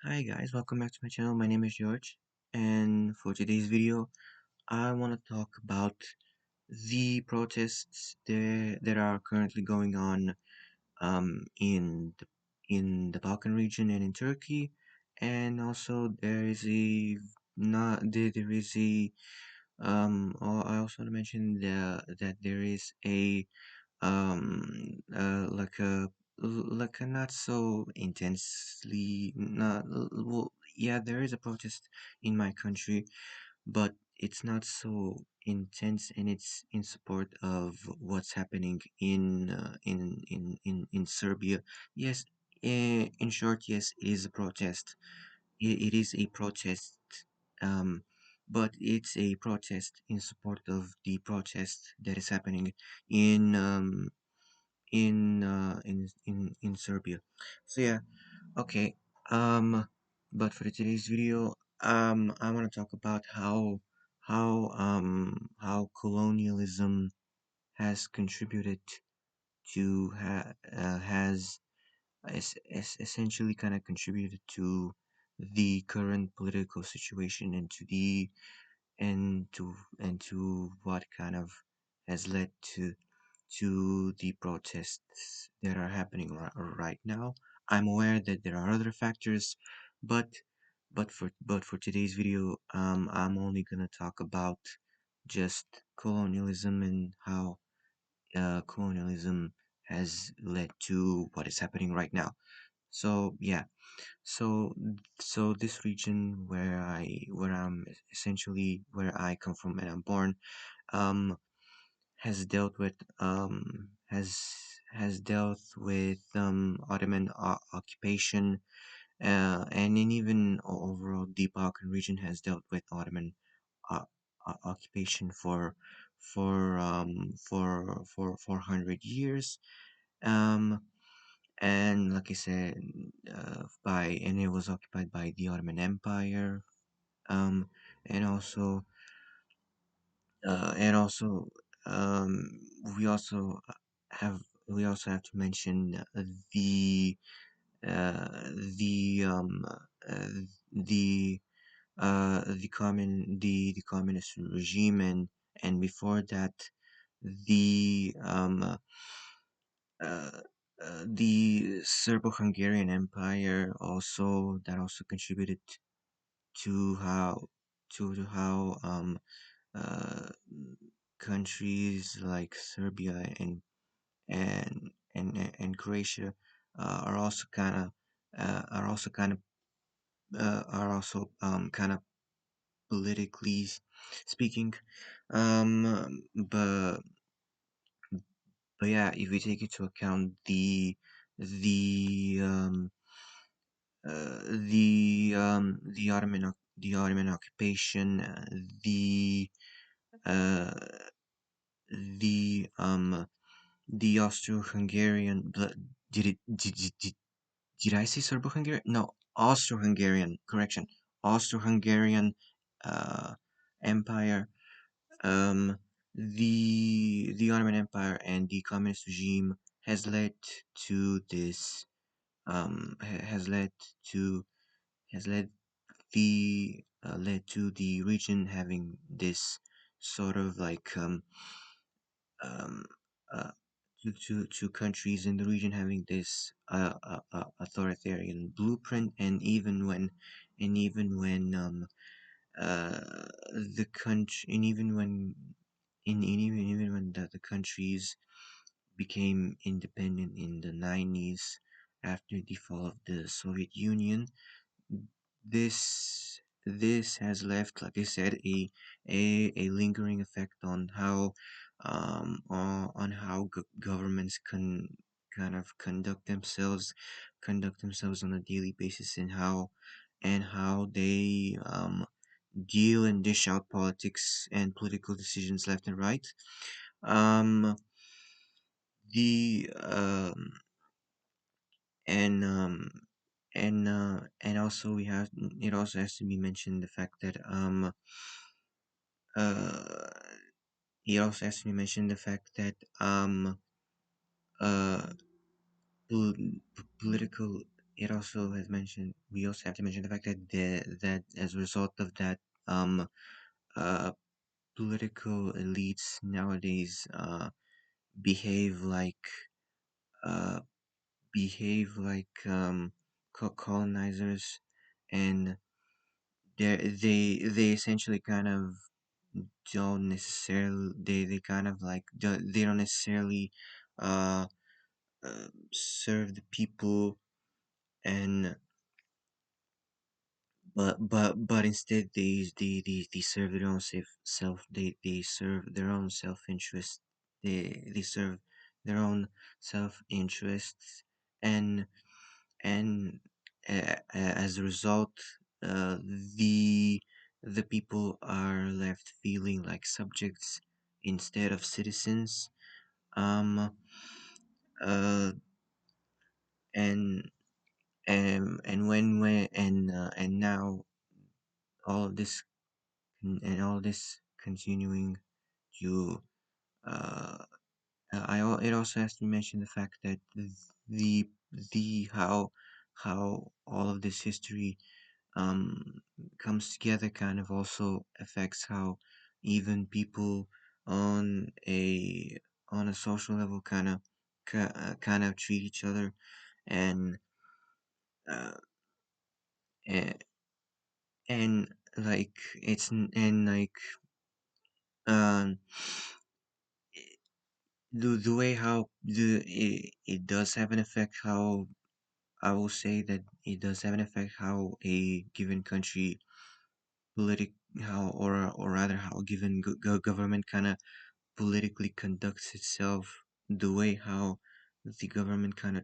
Hi guys, welcome back to my channel. My name is George, and for today's video, I want to talk about the protests that are currently going on in the Balkan region and in Turkey, and also there is a not there is a I also want to mention that there is a like a not so intensely not well, yeah, there is a protest in my country, but it's not so intense, and it's in support of what's happening in Serbia. Yes, in short, yes, it is a protest. It is a protest, um but it's a protest in support of the protest that is happening in in Serbia. So yeah, okay. Um, but for today's video, I want to talk about how colonialism has contributed to has essentially kind of contributed to the current political situation and to the and to what kind of has led to the protests that are happening right now. I'm aware that there are other factors, but for today's video, I'm only gonna talk about just colonialism and how colonialism has led to what is happening right now. So yeah, so so this region where I'm essentially where I come from and I'm born, um, has dealt with has dealt with Ottoman occupation, and in even overall the Balkan region has dealt with Ottoman uh, occupation for 400 years. Um, and like I said, and it was occupied by the Ottoman Empire. Um, and also and also um, we also have we also have to mention the uh, the um, uh, the the communist regime, and before that the uh, the Serbo-Hungarian Empire also that also contributed to how uh, countries like Serbia and Croatia are also kind of are also kind of politically speaking, but yeah, if we take into account the the Ottoman occupation, uh, the the Austro-Hungarian. Did I say Serbo-Hungarian? No, Austro-Hungarian. Correction, Austro-Hungarian uh, Empire. Um, the Ottoman Empire and the communist regime has led to this. Has led to has led to the region having this sort of like um, uh, to countries in the region having this authoritarian blueprint, and even when the country and even when even when the countries became independent in the 90s after the fall of the Soviet Union, this has left, like I said, a lingering effect on how on how governments can kind of conduct themselves on a daily basis, and how they deal and dish out politics and political decisions left and right. Um, the and and also we have it also has to be mentioned the fact that uh it also has to be mentioned the fact that uh political it also has mentioned we also have to mention the fact that that as a result of that, uh, political elites nowadays behave like uh, colonizers, and they essentially kind of don't necessarily they kind of like they don't necessarily uh, serve the people, and but instead they serve their own they serve their own self interest. They serve their own self interests, and and as a result, uh, the the people are left feeling like subjects instead of citizens. Um, uh, and and now all of this all this continuing to uh, it also has to mention the fact that the how all of this history um, comes together kind of also affects how even people on a social level kind of treat each other, and uh, and, and like and like um the way how it does have an effect how I will say that it does have an effect how a given country politic how or rather how a given government kind of politically conducts itself, the way how the government kind of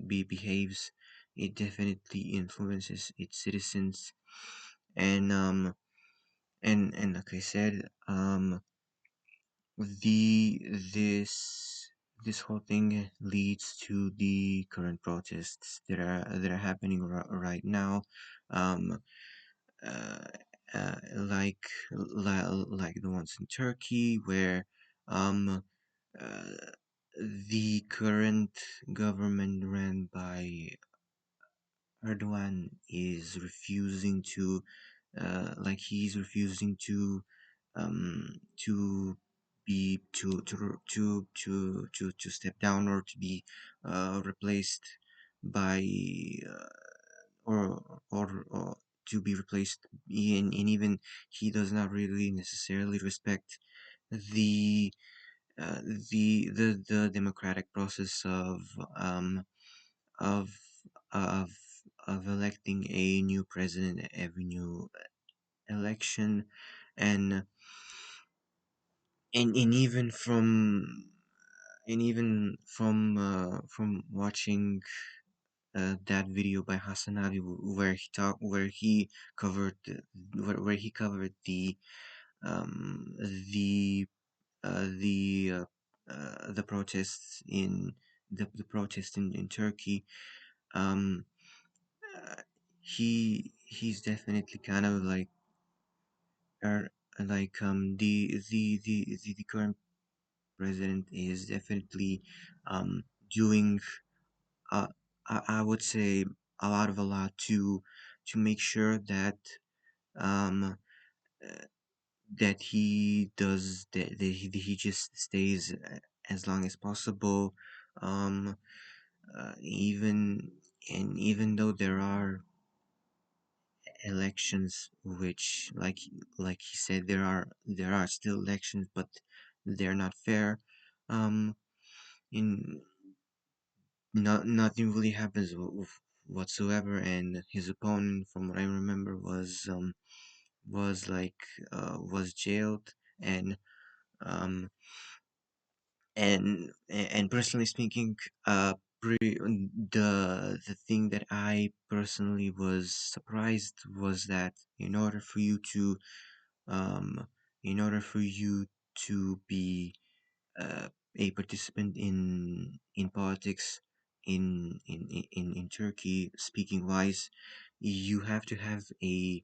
behaves, it definitely influences its citizens, and and like I said, the this whole thing leads to the current protests that are happening right now, um, uh, like the ones in Turkey, where um, uh, the current government ran by Erdogan is refusing to he's refusing to be to step down or to be replaced by uh, or to be replaced, and even he does not really necessarily respect the uh, the democratic process um of of of electing a new president at every new election, and and even from watching that video by Hasanabi where he covered where he covered the the the protests in the protest in Turkey. um he's definitely kind of like er, the current president is definitely doing uh, I would say a lot to make sure that um that he does that he just stays as long as possible, um even and even though there are elections which like he said there are still elections, but they're not fair. In Nothing really happens whatsoever, and his opponent, from what I remember, was was jailed, and um and personally speaking, the thing that I personally was surprised was that um in order for you to be uh, a participant in politics in Turkey, speaking wise, you have to have a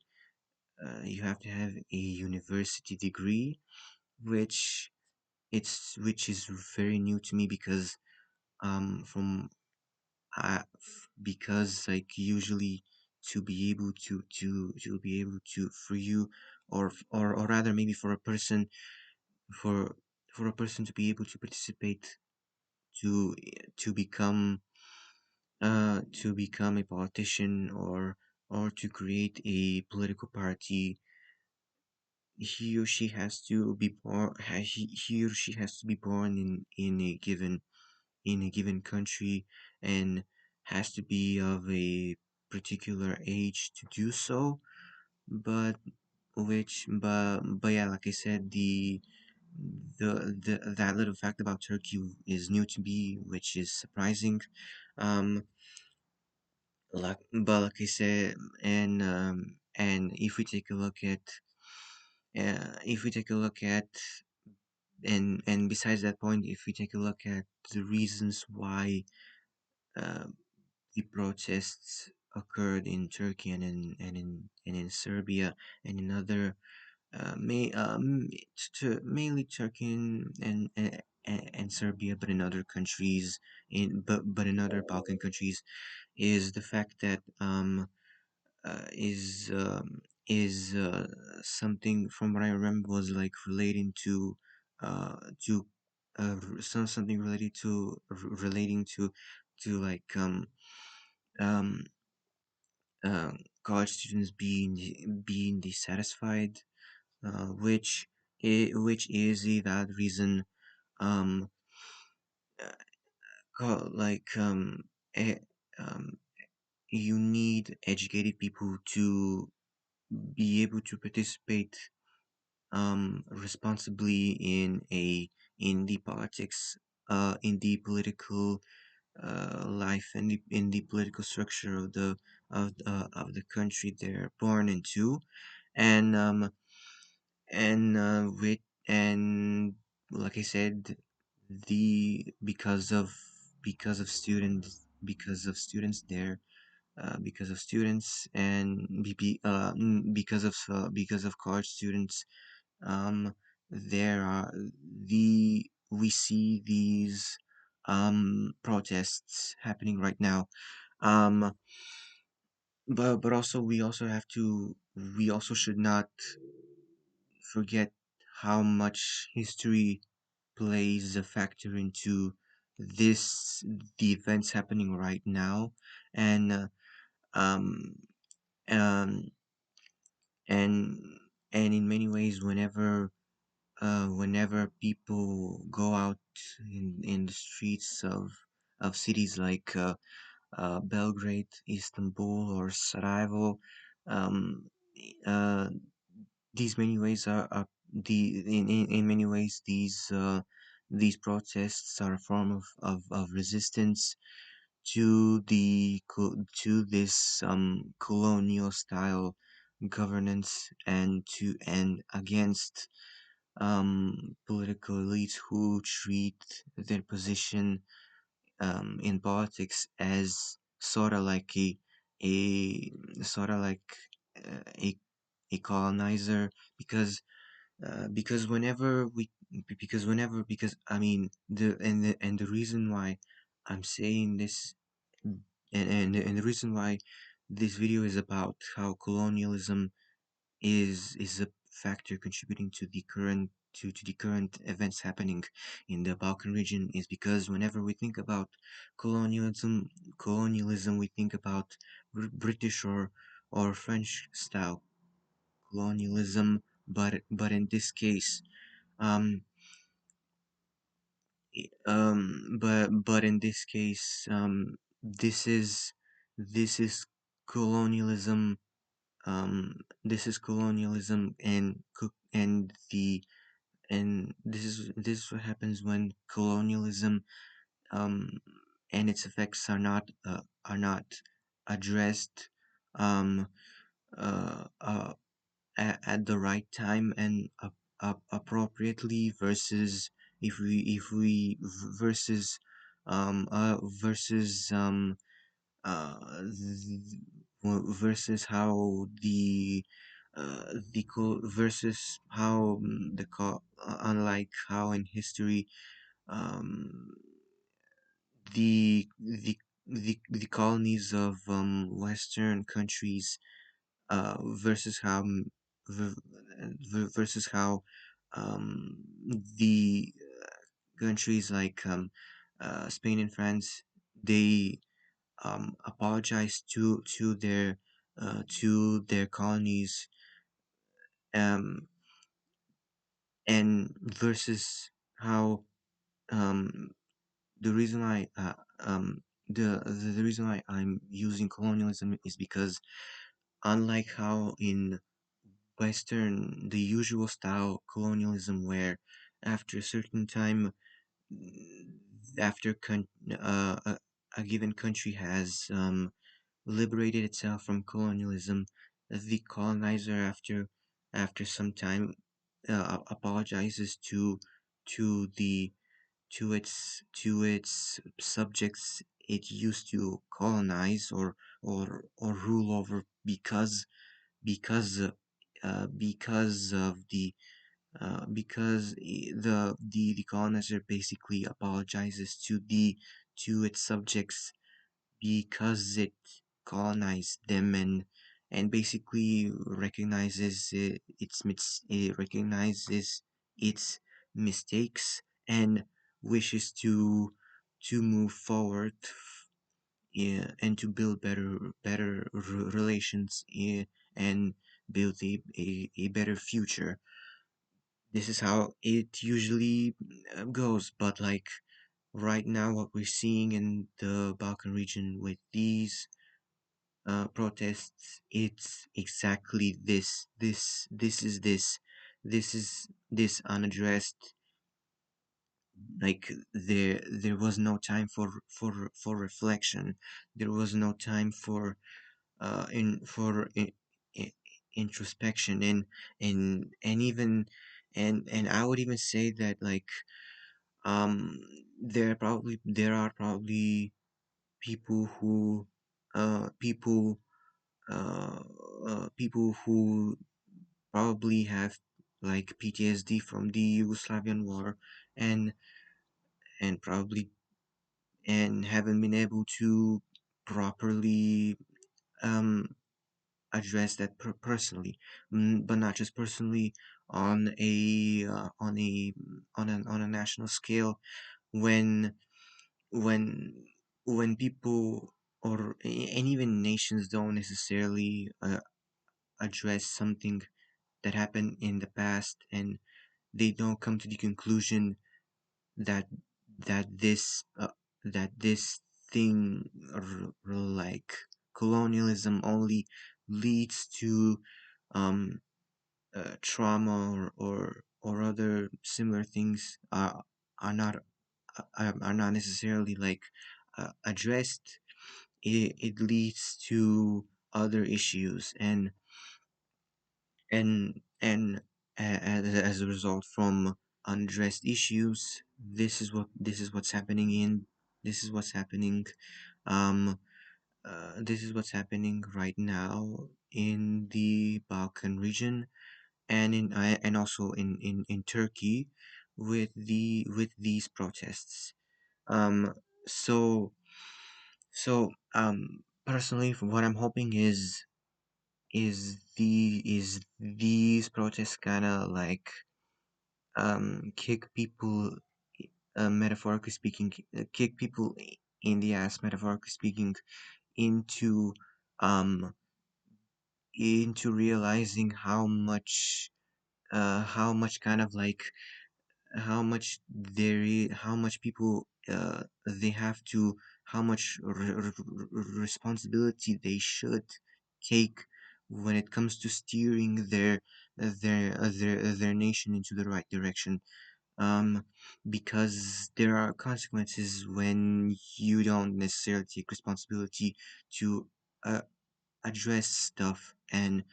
university degree, which which is very new to me because from because like usually to be able to for you or rather maybe for for a person to be able to participate to to become a politician or to create a political party, he or she has to be born he or she has to be born in a given country and has to be of a particular age to do so. But but yeah, like I said, the that little fact about Turkey is new to me, which is surprising. um but like I said, and if we take a look at if we take a look at and besides that point, if we take a look at the reasons why uh, the protests occurred in Turkey and in Serbia and in other mainly Turkey and Serbia, but in other countries but in other Balkan countries, is the fact that uh, is um, is something from what I remember was like relating to something related to relating to like um uh, college students being dissatisfied, which is a valid reason. Um, like eh, um, you need educated people to be able to participate responsibly in the politics, in the political life and in the political structure of the country they're born into, and with and like I said, the because of students there, because of students and because of college students, um there are we see these protests happening right now. um but also we also should not forget how much history plays a factor into this the events happening right now. And um um and and in many ways, whenever people go out in the streets of cities like Belgrade, Istanbul, or Sarajevo, um, uh, these many ways are in many ways these protests are a form of resistance to to this colonial style governance and against political elites who treat their position in politics as sort of like a sort of like a colonizer, because whenever, because I mean the reason why I'm saying this, and the reason why this video is about how colonialism is a factor contributing to the current events happening in the Balkan region, is because whenever we think about colonialism, we think about British or French style colonialism, but in this case, um, but in this case, this is colonialism. This is colonialism and this is what happens when colonialism and its effects are not addressed um uh, at the right time and appropriately, versus versus versus versus how versus how unlike how in history um the the colonies of Western countries versus how versus how um, the countries like Spain and France, they apologize to their colonies, um, and versus how um, the reason I the reason why I'm using colonialism is because unlike how in Western the usual style colonialism where after a certain time mm, after a given country has liberated itself from colonialism, the colonizer after some time apologizes to its subjects it used to colonize or rule over because because of the colonizer basically apologizes to its subjects because it colonized them and basically recognizes it recognizes its mistakes and wishes to move forward, yeah, and to build better relations, yeah, and build a better future. This is how it usually goes, but like right now what we're seeing in the Balkan region with these protests, it's exactly this is this unaddressed, like there was no time for reflection, there was no time for in for in, introspection and even and I would even say that like there are probably people who people uh, people who probably have like PTSD from the Yugoslavian war and probably and haven't been able to properly um address that personally, but not just personally on on a national scale when when when people and even nations don't necessarily address something that happened in the past and they don't come to the conclusion that this that this thing like colonialism only leads to um trauma or other similar things are not are not necessarily like addressed, it leads to other issues and as a result from unaddressed issues, this is what's happening in this is what's happening um this is what's happening right now in the Balkan region and and also in Turkey with these protests. Um, so personally, what I'm hoping is these protests kind of like kick people, metaphorically speaking, kick people in the ass, metaphorically speaking, into um into realizing how much kind of like how much how much people they have to how much responsibility they should take when it comes to steering their nation into the right direction, um because there are consequences when you don't necessarily take responsibility to uh, address stuff and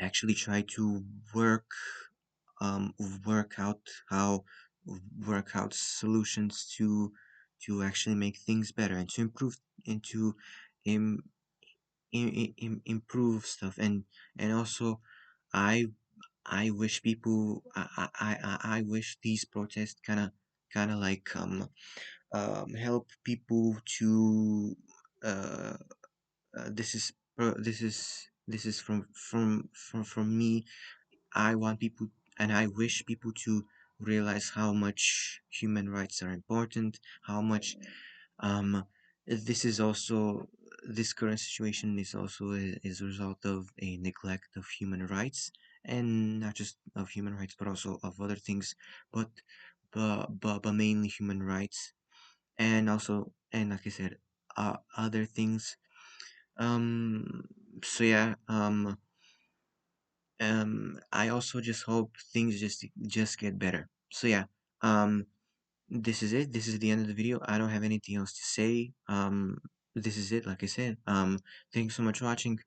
actually try to um, work out how work out solutions to actually make things better and to improve and to Im, improve stuff and also I I wish people I wish these protests kind of like help people to uh, this is this is from me. I want people and I wish people to realize how much human rights are important, how much um this is also this current situation is also is a result of a neglect of human rights, and not just of human rights but also of other things, but but mainly human rights, and also, and like I said, other things. um so yeah, I also just hope things just get better. So yeah, um this is it. This is the end of the video. I don't have anything else to say. This is it, like I said. Thank you so much for watching.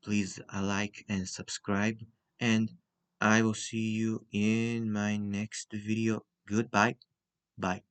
Please like and subscribe, and I will see you in my next video. Goodbye. Bye.